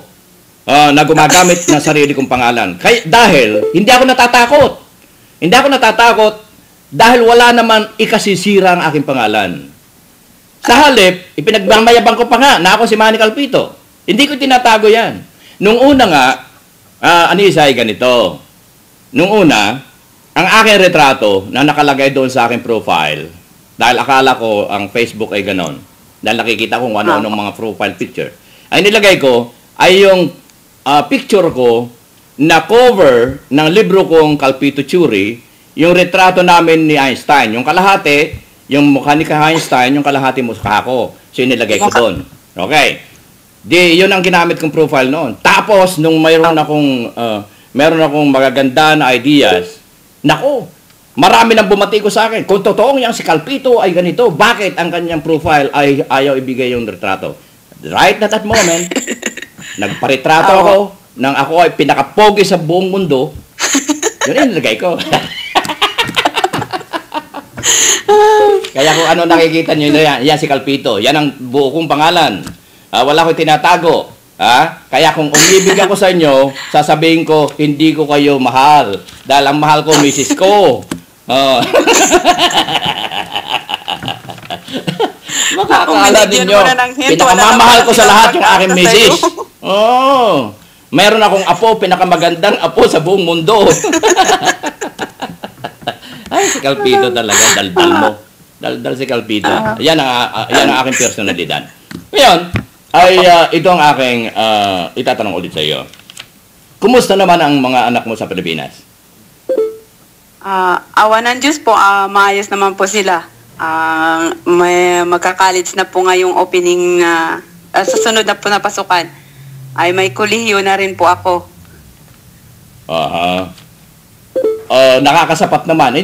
B: na gumagamit ng sarili kong pangalan. Dahil hindi ako natatakot. Hindi ako natatakot dahil wala naman ikasisira ang aking pangalan. Sa halip, ipinagmamayabang ko pa nga na ako si Manny Calpito. Hindi ko tinatago yan. Nung una nga, Anisay, ganito. Nung una, ang aking retrato na nakalagay doon sa aking profile, dahil akala ko ang Facebook ay ganon, dahil nakikita ko kung ano-anong mga profile picture, ay nilagay ko ay yung picture ko na cover ng libro kong Calpito Churi, yung retrato namin ni Einstein. Yung kalahati, yung mukha ni Einstein, yung kalahati mukha ko. So, nilagay ko doon. Okay. Yun ang ginamit kong profile noon. Tapos, nung mayroon akong magaganda na ideas, nako, Marami nang bumati ko sa akin. Kung totoong yang si Calpito ay ganito, bakit ang kanyang profile ay ayaw ibigay yung retrato? Right at that moment, nagparetrato ako nang ako ay pinakapogi sa buong mundo. Yun yung nilagay ko. Kaya kung ano nakikita nyo, yan si Calpito. Yan ang buo kong pangalan. Wala ko tinatago. Kaya kung umibig ako sa inyo, sasabihin ko, hindi ko kayo mahal. Dahil ang mahal ko, misis ko. Makakala ninyo, pinakamamahal ko sa lahat yung aking misis. Meron akong apo, pinakamagandang apo sa buong mundo. Ay, si Calpito talaga, daldal mo. Daldal si Calpito. Yan ang aking personalidad. Ngayon, ay ito ang aking itatanong ulit sa iyo. Kumusta naman ang mga anak mo sa Pilipinas?
C: Awa ng Diyos po, maayos naman po sila. May magka-college na po ngayong opening sa sunod na po na pasukan. Ay may kolehiyo na rin po ako.
B: Nakakasapat naman.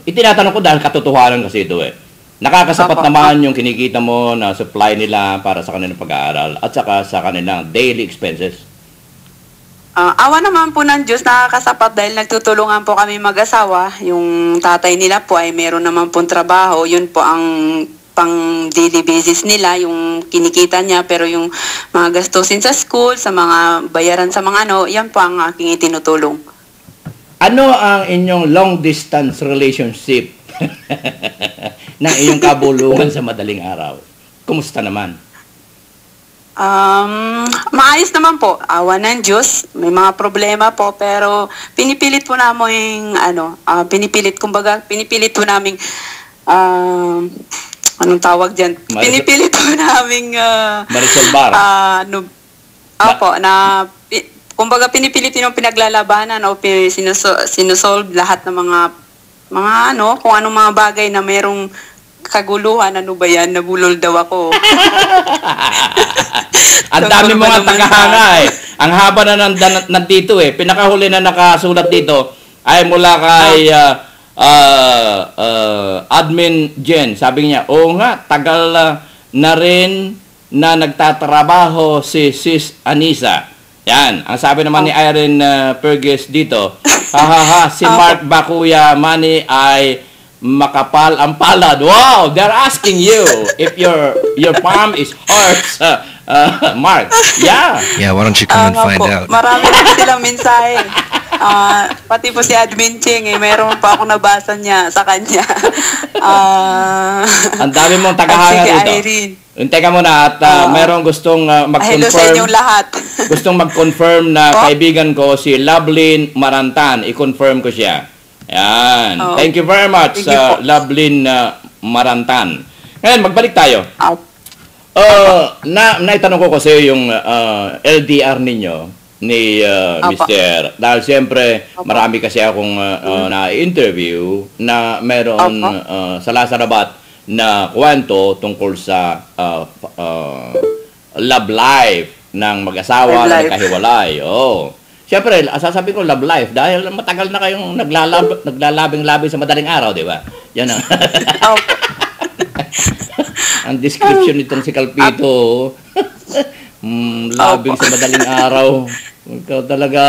B: Itinatanong ko dahil katotohanan kasi ito eh. Nakakasapat naman yung kinikita mo na supply nila para sa kanilang pag-aaral at saka sa kanilang daily expenses.
C: Awa naman po ng Diyos, nakakasapat dahil nagtutulungan po kami mag-asawa. Yung tatay nila po ay meron naman pong trabaho. Yun po ang pang daily basis nila, yung kinikita niya. Pero yung mga gastusin sa school, sa mga bayaran sa mga yan po ang aking itinutulong.
B: Ano ang inyong long distance relationship ng iyong kabulungan sa madaling araw? Kumusta naman?
C: Maayos naman po. Awa ng Diyos. May mga problema po, pero pinipilit po namin, pinipilit po namin, anong tawag dyan? Pinipilit po namin,
B: Marisol Bar.
C: Kumbaga pinipilit yung pinaglalabanan o sinusolve lahat ng mga kung anong mga bagay na merong kaguluhan. Ano ba yan? Nabulol daw ako.
B: Ang dami mga tagahanga eh. Ang haba na nandito eh. Pinakahuli na nakasulat dito ay mula kay Admin Jen. Sabi niya, oo nga, tagal na rin na nagtatrabaho si Sis Anisa. Yan. Ang sabi naman ni Irene Perges dito, si Mark Bakuya Mani ay makapal ang palad. Wow, they're asking you if your palm is hurts, Mark. Yeah.
D: Yeah, why don't you come and find out?
C: Marami na silang mensahe. Pati po si Admin Ching, meron pa ako nabasa niya sa kanya.
B: Ang dami mong tagahanga dito.
C: Irene.
B: Teka muna at mayroong gustong mag-confirm.
C: Hello sa inyong lahat.
B: Gustong mag-confirm na kaibigan ko si Lovelyn Marantan. I-confirm ko siya. Yan. Thank you very much, Lovelyn Marantan. Ngayon, magbalik tayo. Naitanong ko kasi yung LDR ninyo ni Mr. Dahil siyempre, marami kasi akong na-interview na meron sa Lazarabat na kwento tungkol sa love life ng mag-asawa na nagkahiwalay. Siyempre, sasabi ko love life dahil matagal na kayong naglalabing-labing sa madaling araw, di ba? Yan ang ang description nitong si Calpito. Labing sa madaling araw. Ikaw talaga,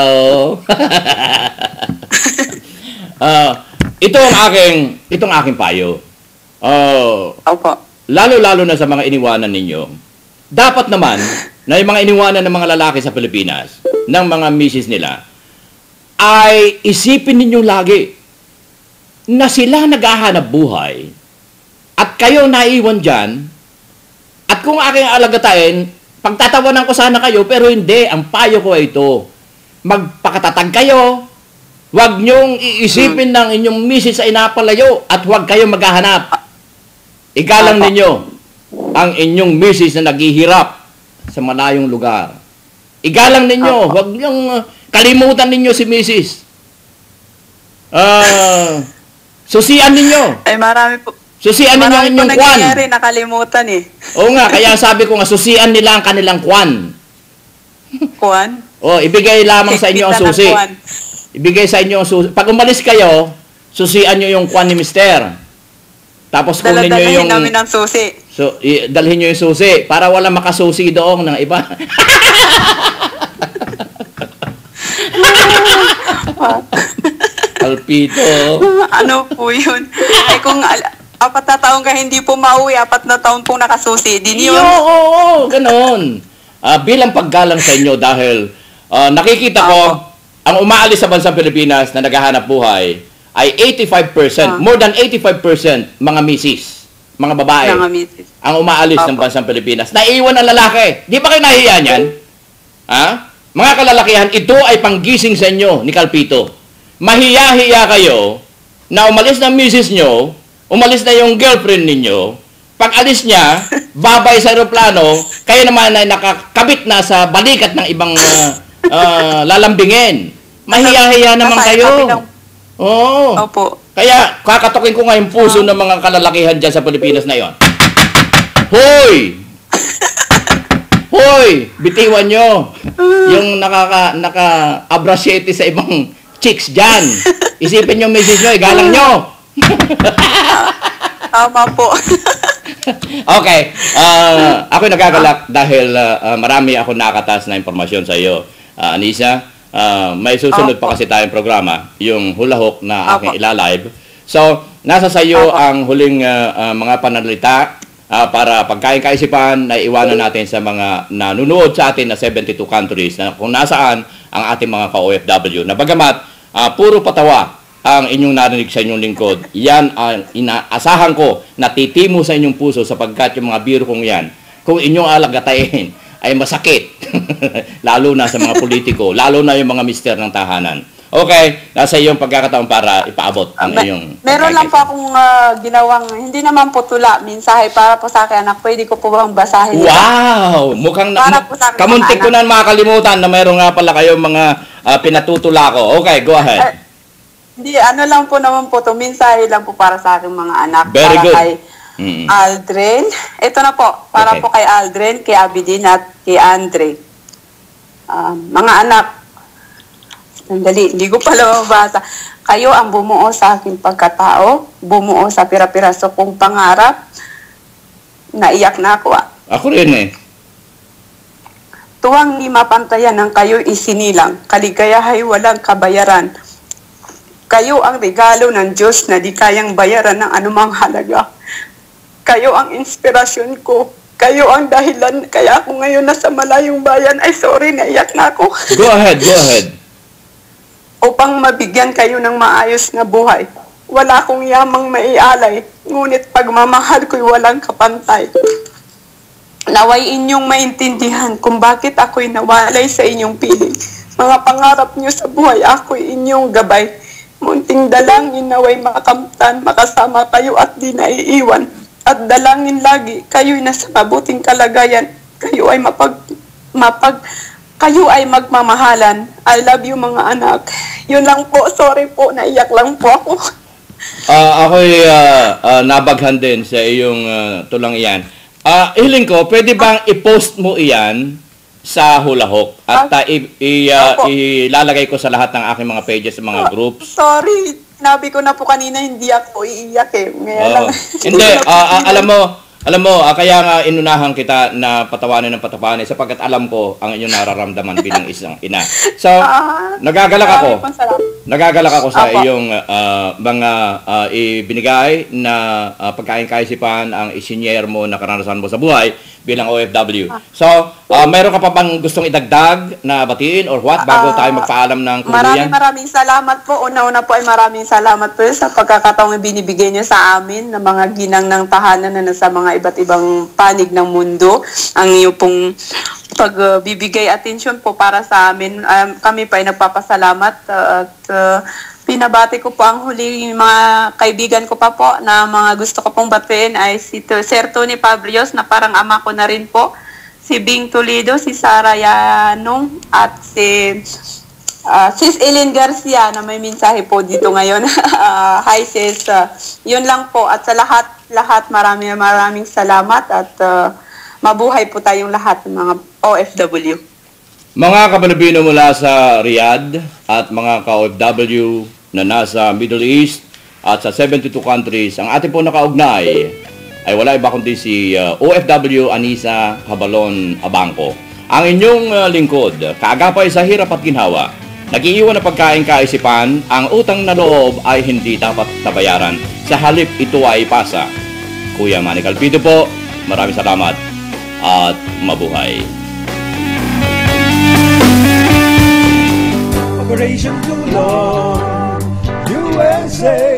B: itong aking payo. Lalo-lalo na sa mga iniwanan ninyo. Dapat naman na yung mga iniwanan ng mga lalaki sa Pilipinas, ng mga misis nila, ay isipin ninyo lagi na sila naghahanap buhay at kayo naiwan dyan at kung aking alagatain, pagtatawanan ko sana kayo pero hindi, ang payo ko ay ito. Magpakatatag kayo, huwag nyong iisipin ng inyong misis ay napalayo at huwag kayo maghahanap. Igalang ninyo ang inyong misis na naghihirap sa malayong lugar. Igalang ninyo, huwag niyong kalimutan ninyo si misis. Susian ninyo.
C: Ay, marami po.
B: Susian ninyo ang inyong kwan.
C: Marami po nakalimutan eh.
B: Oo nga, kaya sabi ko nga, susian nila ang kanilang kwan.
C: Kwan?
B: Ibigay lamang sa inyo ang susi. ibigay sa inyo, pag umalis kayo, susian nyo yung kwan ni Mister. Tapos kunin nyo yung...
C: namin ng susi.
B: So, dalhin nyo yung susi para wala makasusi doon ng iba. Alpito.
C: Ano po yun? Ay kung 4 na taon ka hindi po mauwi, 4 na taon pong nakasusi. Din yun.
B: Oo, ganon. Bilang paggalang sa inyo dahil nakikita ko, ang umaalis sa bansang Pilipinas na naghahanap buhay ay 85%, more than 85% mga misis, mga babae, ang umaalis ng bansang Pilipinas. Naiiwan ang lalaki. Di ba kayo nahihiya niyan? Mga kalalakihan, ito ay panggising sa inyo ni Calpito. Mahiya-hiya kayo na umalis na misis nyo, umalis na yung girlfriend ninyo, pag alis niya, babay sa aeroplano, kayo naman ay nakakabit na sa balikat ng ibang lalambingin. Mahiya-hiya naman kayo. Oo.
C: Opo.
B: Kaya kakatokin ko nga yung puso ng mga kalalakihan dyan sa Pilipinas na yon. Hoy! Hoy! Bitiwan nyo yung naka-abrasiete sa ibang chicks dyan. Isipin nyo, misis nyo, igalang nyo.
C: Tama po.
B: Okay. Ako nagagalak dahil marami ako nakataas na impormasyon sa iyo. Anisa, may susunod pa kasi tayong programa, yung hula hook na aking ilalive. So, nasa sa iyo ang huling mga pananalita para pagkain kaisipan na iwanan natin sa mga nanunood sa atin na 72 countries na kung nasaan ang ating mga ka-OFW. Na bagamat puro patawa ang inyong narinig sa inyong lingkod, yan ang inaasahan ko na titimo sa inyong puso sapagkat yung mga biro kong yan, kung inyong alagatayin, ay masakit. Lalo na sa mga politiko, lalo na yung mga mister ng tahanan. Okay, nasa iyong pagkakataon para ipaabot ang iyong...
C: Meron lang po akong ginawang, hindi naman po tula, mensahe para po sa akin anak, pwede ko po bang basahin?
B: Wow! Mukhang kamuntik ko na makakalimutan na mayroon nga pala kayong mga pinatutula ko. Okay, go ahead.
C: Hindi, ano lang po naman po ito, mensahe lang po para sa aking mga anak.
B: Very
C: para
B: good.
C: Kay Aldrin. Ito na po, para po kay Aldrin, kay Abidin at kay Andre. Mga anak, sandali, hindi ko pala mabasa. Kayo ang bumuo sa aking pagkatao, bumuo sa pira-piraso kong pangarap. Naiyak na ako.
B: Ako rin eh.
C: Tuwang di mapantayan ng kayo isinilang, kaligayahay walang kabayaran. Kayo ang regalo ng Diyos na di kayang bayaran ng anumang halaga. Kayo ang inspirasyon ko. Kayo ang dahilan kaya ako ngayon nasa malayong bayan. Ay, sorry, naiyak na ako.
B: Go ahead, go ahead.
C: Upang mabigyan kayo ng maayos na buhay. Wala akong yamang maialay, ngunit pagmamahal ko'y walang kapantay. Naway inyong maintindihan kung bakit ako'y nawalay sa inyong piling. Mga pangarap niyo sa buhay, ako'y inyong gabay. Munting dalangin naway makamtan, makasama kayo at di naiiwan. At dalangin lagi, kayo'y nasa mabuting kalagayan. Kayo ay kayo ay magmamahalan. I love you mga anak. Yun lang po, sorry po, naiyak lang po ako.
B: Ako'y nabaghan din sa iyong tulang iyan. Hiling ko, pwede bang i-post mo iyan sa Hula Hook at ilalagay ko sa lahat ng aking mga pages sa mga groups?
C: Sorry, nabi ko na po kanina hindi ako iiyak eh.
B: Hindi, alam mo, kaya nga inunahan kita na patawanin ng patawanin sapagkat alam ko ang inyong nararamdaman bilang isang ina. So, nagagalak ako sa iyong mga ibinigay na pagkain kaisipan, ang isinyer mo na karanasan mo sa buhay bilang OFW. So, meron ka pa bang gustong idagdag na batiin or what bago tayo magpaalam ng kuluyan?
C: Maraming salamat po. Una-una po ay maraming salamat po sa pagkakataong binibigay niyo sa amin ng mga ginang ng tahanan na nasa mga iba't ibang panig ng mundo. Ang iyo pong pagbibigay atensyon po para sa amin. Kami pa ay nagpapasalamat at pinabati ko po ang huli mga kaibigan ko pa po na mga gusto ko pong batiin ay si Sir Tony Pabrios na parang ama ko na rin po, si Bing Toledo, si Sara Yanong at si Sis Ellen Garcia na may mensahe po dito ngayon. Hi sis, yun lang po at sa lahat maraming salamat at mabuhay po tayong lahat ng mga OFW.
B: Mga kabalabino mula sa Riyadh at mga ka-OFW na nasa Middle East at sa 72 countries, ang ating po nakaugnay ay wala iba kundi si OFW Anisa Habalon Abangco. Ang inyong lingkod, kaagapay sa hirap at ginhawa, nag-iiwan na pagkain kaisipan, ang utang na loob ay hindi dapat nabayaran. Sa halip ito ay pasa. Kuya Manny Calpido po, maraming salamat at mabuhay.
A: Operation Tulong USA.